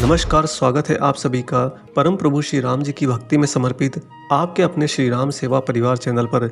नमस्कार, स्वागत है आप सभी का परम प्रभु श्री राम जी की भक्ति में समर्पित आपके अपने श्री राम सेवा परिवार चैनल पर।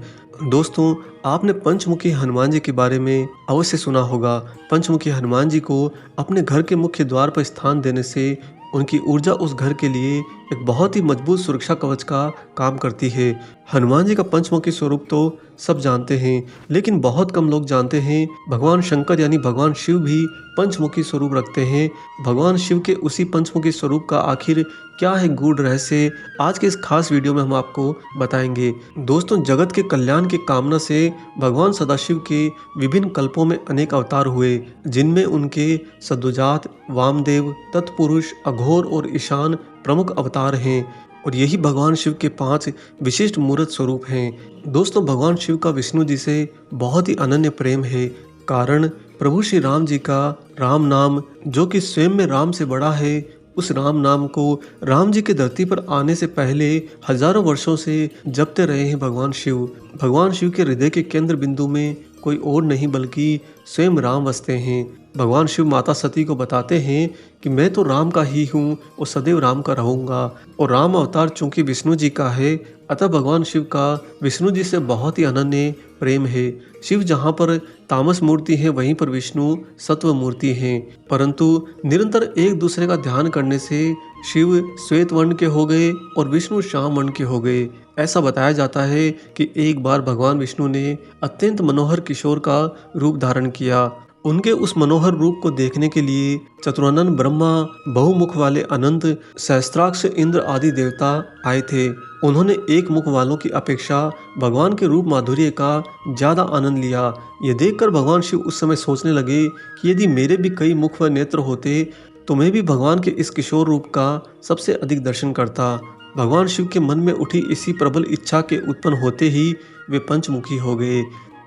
दोस्तों, आपने पंचमुखी हनुमान जी के बारे में अवश्य सुना होगा। पंचमुखी हनुमान जी को अपने घर के मुख्य द्वार पर स्थान देने से उनकी ऊर्जा उस घर के लिए एक बहुत ही मजबूत सुरक्षा कवच का काम करती है। हनुमान जी का पंचमुखी स्वरूप तो सब जानते हैं, लेकिन बहुत कम लोग जानते हैं भगवान शंकर यानी भगवान शिव भी पंचमुखी स्वरूप रखते हैं। भगवान शिव के उसी पंचमुखी स्वरूप का आखिर क्या है गूढ़ रहस्य, आज के इस खास वीडियो में हम आपको बताएंगे। दोस्तों, जगत के कल्याण की कामना से भगवान सदाशिव के विभिन्न कल्पों में अनेक अवतार हुए, जिनमें उनके सद्योजात, वामदेव, तत्पुरुष, अघोर और ईशान प्रमुख अवतार हैं। और यही भगवान शिव के 5 विशिष्ट मूर्त स्वरूप हैं। दोस्तों, भगवान शिव का विष्णु जी से बहुत ही अनन्य प्रेम है। कारण प्रभु श्री राम जी का राम नाम, जो कि स्वयं में राम से बड़ा है, उस राम नाम को राम जी के धरती पर आने से पहले हजारों वर्षों से जपते रहे हैं भगवान शिव। भगवान शिव के हृदय के केंद्र बिंदु में कोई और नहीं बल्कि स्वयं राम बसते हैं। भगवान शिव माता सती को बताते हैं कि मैं तो राम का ही हूँ और सदैव राम का रहूंगा। और राम अवतार चूंकि विष्णु जी का है, अतः भगवान शिव का विष्णु जी से बहुत ही अनन्य प्रेम है। शिव जहाँ पर तामस मूर्ति है, वहीं पर विष्णु सत्व मूर्ति हैं। परंतु निरंतर एक दूसरे का ध्यान करने से शिव श्वेत वर्ण के हो गए और विष्णु श्याम वर्ण के हो गए। ऐसा बताया जाता है कि एक बार भगवान विष्णु ने अत्यंत मनोहर किशोर का रूप धारण किया। उनके उस मनोहर रूप को देखने के लिए चतुरानन ब्रह्मा, बहुमुख वाले अनंत, सहस्त्राक्ष इंद्र आदि देवता आए थे। उन्होंने एक मुख वालों की अपेक्षा भगवान के रूप माधुर्य का ज्यादा आनंद लिया। यह देखकर भगवान शिव उस समय सोचने लगे कि यदि मेरे भी कई मुख व नेत्र होते तो मैं भी भगवान के इस किशोर रूप का सबसे अधिक दर्शन करता। भगवान शिव के मन में उठी इसी प्रबल इच्छा के उत्पन्न होते ही वे पंचमुखी हो गए।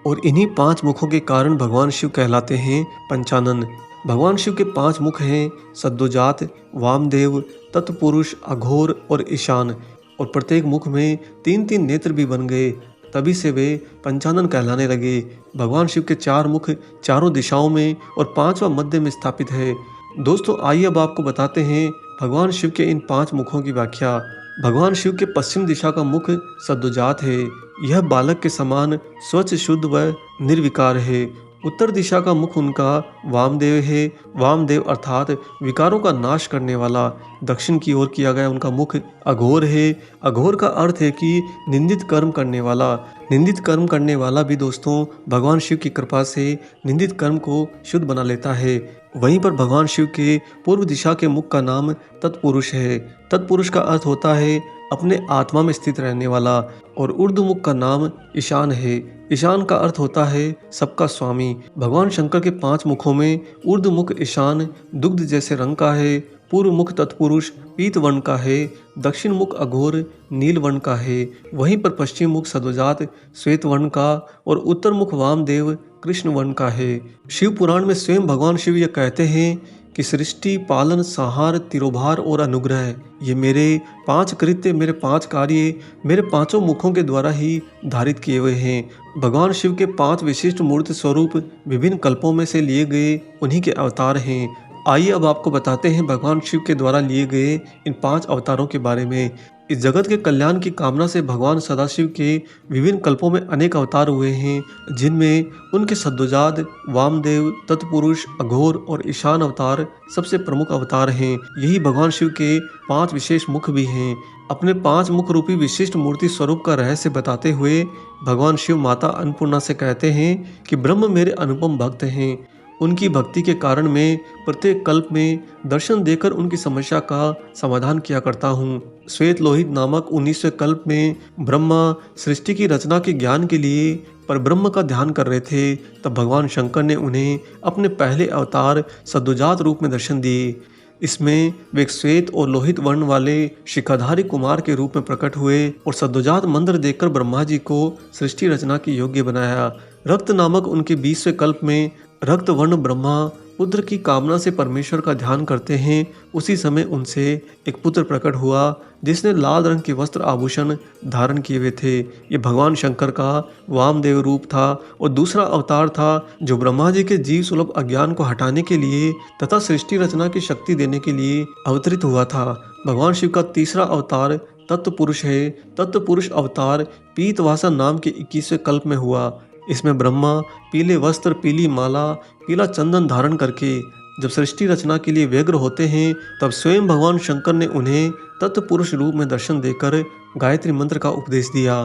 और इन्हीं 5 मुखों के कारण भगवान शिव कहलाते हैं पंचानन। भगवान शिव के 5 मुख हैं सद्योजात, वामदेव, तत्पुरुष, अघोर और ईशान। और प्रत्येक मुख में 3-3 नेत्र भी बन गए, तभी से वे पंचानन कहलाने लगे। भगवान शिव के 4 मुख चारों दिशाओं में और 5वां मध्य में स्थापित है। दोस्तों, आइए अब आपको बताते हैं भगवान शिव के इन 5 मुखों की व्याख्या। भगवान शिव के पश्चिम दिशा का मुख सद्योजात है। यह बालक के समान स्वच्छ, शुद्ध व निर्विकार है। उत्तर दिशा का मुख उनका वामदेव है। वामदेव अर्थात विकारों का नाश करने वाला। दक्षिण की ओर किया गया उनका मुख अघोर है। अघोर का अर्थ है कि निंदित कर्म करने वाला। निंदित कर्म करने वाला भी दोस्तों भगवान शिव की कृपा से निंदित कर्म को शुद्ध बना लेता है। वहीं पर भगवान शिव के पूर्व दिशा के मुख का नाम तत्पुरुष है। तत्पुरुष का अर्थ होता है अपने आत्मा में स्थित रहने वाला। और उर्दमुख का नाम ईशान है। ईशान का अर्थ होता है सबका स्वामी। भगवान शंकर के 5 मुखों में उर्दमुख ईशान दुग्ध जैसे रंग का है। पूर्व मुख तत्पुरुष पीत वर्ण का है। दक्षिण मुख अघोर नील वर्ण का है। वहीं पर पश्चिम मुख सद्योजात श्वेत वर्ण का और उत्तर मुख वामदेव कृष्ण वर्ण का है। शिव पुराण में स्वयं भगवान शिव यह कहते हैं कि सृष्टि, पालन, संहार, तिरोभार और अनुग्रह, ये मेरे 5 कृत्य, मेरे 5 कार्य मेरे 5 मुखों के द्वारा ही धारित किए हुए हैं। भगवान शिव के 5 विशिष्ट मूर्त स्वरूप विभिन्न कल्पों में से लिए गए उन्हीं के अवतार हैं। आइए अब आपको बताते हैं भगवान शिव के द्वारा लिए गए इन 5 अवतारों के बारे में। इस जगत के कल्याण की कामना से भगवान सदाशिव के विभिन्न कल्पों में अनेक अवतार हुए हैं, जिनमें उनके सद्योजात, वामदेव, तत्पुरुष, अघोर और ईशान अवतार सबसे प्रमुख अवतार हैं। यही भगवान शिव के 5 विशेष मुख भी हैं। अपने 5 मुख रूपी विशिष्ट मूर्ति स्वरूप का रहस्य बताते हुए भगवान शिव माता अन्नपूर्णा से कहते हैं कि ब्रह्म मेरे अनुपम भक्त हैं। उनकी भक्ति के कारण मैं प्रत्येक कल्प में दर्शन देकर उनकी समस्या का समाधान किया करता हूँ। श्वेत लोहित नामक 19वें कल्प में ब्रह्मा सृष्टि की रचना के ज्ञान के लिए पर ब्रह्म का ध्यान कर रहे थे, तब भगवान शंकर ने उन्हें अपने पहले अवतार सद्योजात रूप में दर्शन दिए। इसमें वे श्वेत और लोहित वर्ण वाले शिखाधारी कुमार के रूप में प्रकट हुए और सद्योजात मंत्र देखकर ब्रह्मा जी को सृष्टि रचना के योग्य बनाया। रक्त नामक उनके 20वें कल्प में रक्त वर्ण ब्रह्मा पुत्र की कामना से परमेश्वर का ध्यान करते हैं, उसी समय उनसे एक पुत्र प्रकट हुआ जिसने लाल रंग के वस्त्र आभूषण धारण किए हुए थे। ये भगवान शंकर का वामदेव रूप था और दूसरा अवतार था जो ब्रह्मा जी के जीव सुलभ अज्ञान को हटाने के लिए तथा सृष्टि रचना की शक्ति देने के लिए अवतरित हुआ था। भगवान शिव का तीसरा अवतार तत्व पुरुष है। तत्व पुरुष अवतार पीतवासा नाम के 21वें कल्प में हुआ। इसमें ब्रह्मा पीले वस्त्र, पीली माला, पीला चंदन धारण करके जब सृष्टि रचना के लिए व्यग्र होते हैं, तब स्वयं भगवान शंकर ने उन्हें तत्व पुरुष रूप में दर्शन देकर गायत्री मंत्र का उपदेश दिया।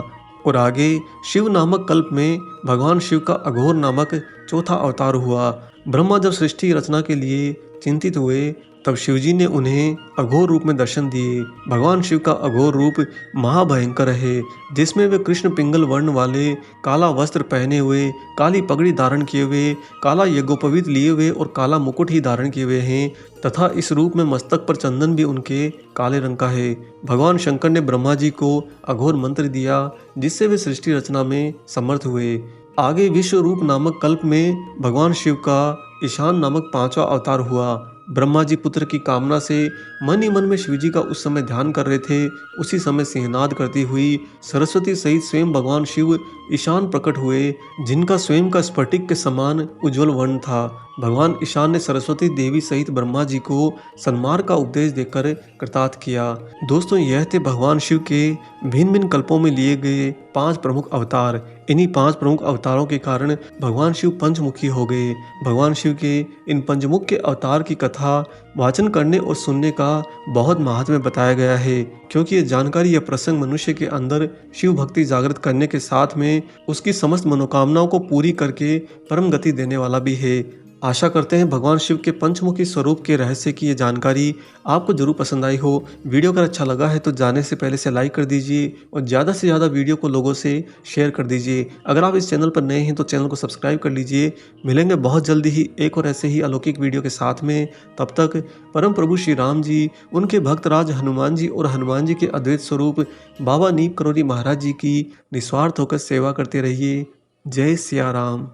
और आगे शिव नामक कल्प में भगवान शिव का अघोर नामक चौथा अवतार हुआ। ब्रह्मा जब सृष्टि रचना के लिए चिंतित हुए, तब शिवजी ने उन्हें अघोर रूप में दर्शन दिए। भगवान शिव का अघोर रूप महाभयंकर है, जिसमें वे कृष्ण पिंगल वर्ण वाले, काला वस्त्र पहने हुए, काली पगड़ी धारण किए हुए, काला यज्ञोपवीत लिए हुए और काला मुकुट ही धारण किए हुए हैं तथा इस रूप में मस्तक पर चंदन भी उनके काले रंग का है। भगवान शंकर ने ब्रह्मा जी को अघोर मंत्र दिया, जिससे वे सृष्टि रचना में समर्थ हुए। आगे विश्व रूप नामक कल्प में भगवान शिव का ईशान नामक पांचवा अवतार हुआ। ब्रह्मा जी पुत्र की कामना से मन ही मन में शिवजी का उस समय ध्यान कर रहे थे। उसी समय सिंहनाद करती हुई सरस्वती सहित स्वयं भगवान शिव ईशान प्रकट हुए, जिनका स्वयं का स्फटिक के समान उज्जवल वर्ण था। भगवान ईशान ने सरस्वती देवी सहित ब्रह्मा जी को सन्मार्ग का उपदेश देकर कृतार्थ किया। दोस्तों, यह थे भगवान शिव के भिन्न भिन्न कल्पों में लिए गए 5 प्रमुख अवतार। इन्हीं 5 प्रमुख अवतारों के कारण भगवान शिव पंचमुखी हो गए। भगवान शिव के इन पंचमुख के अवतार की कथा वाचन करने और सुनने का बहुत महात्म्य बताया गया है, क्योंकि ये जानकारी या प्रसंग मनुष्य के अंदर शिव भक्ति जागृत करने के साथ में उसकी समस्त मनोकामनाओं को पूरी करके परम गति देने वाला भी है। आशा करते हैं भगवान शिव के पंचमुखी स्वरूप के रहस्य की ये जानकारी आपको जरूर पसंद आई हो। वीडियो अगर अच्छा लगा है तो जाने से पहले से लाइक कर दीजिए और ज़्यादा से ज़्यादा वीडियो को लोगों से शेयर कर दीजिए। अगर आप इस चैनल पर नए हैं तो चैनल को सब्सक्राइब कर लीजिए। मिलेंगे बहुत जल्दी ही एक और ऐसे ही अलौकिक वीडियो के साथ में। तब तक परम प्रभु श्री राम जी, उनके भक्त राज हनुमान जी और हनुमान जी के अद्वैत स्वरूप बाबा नीम करोली महाराज जी की निस्वार्थ होकर सेवा करते रहिए। जय सिया राम।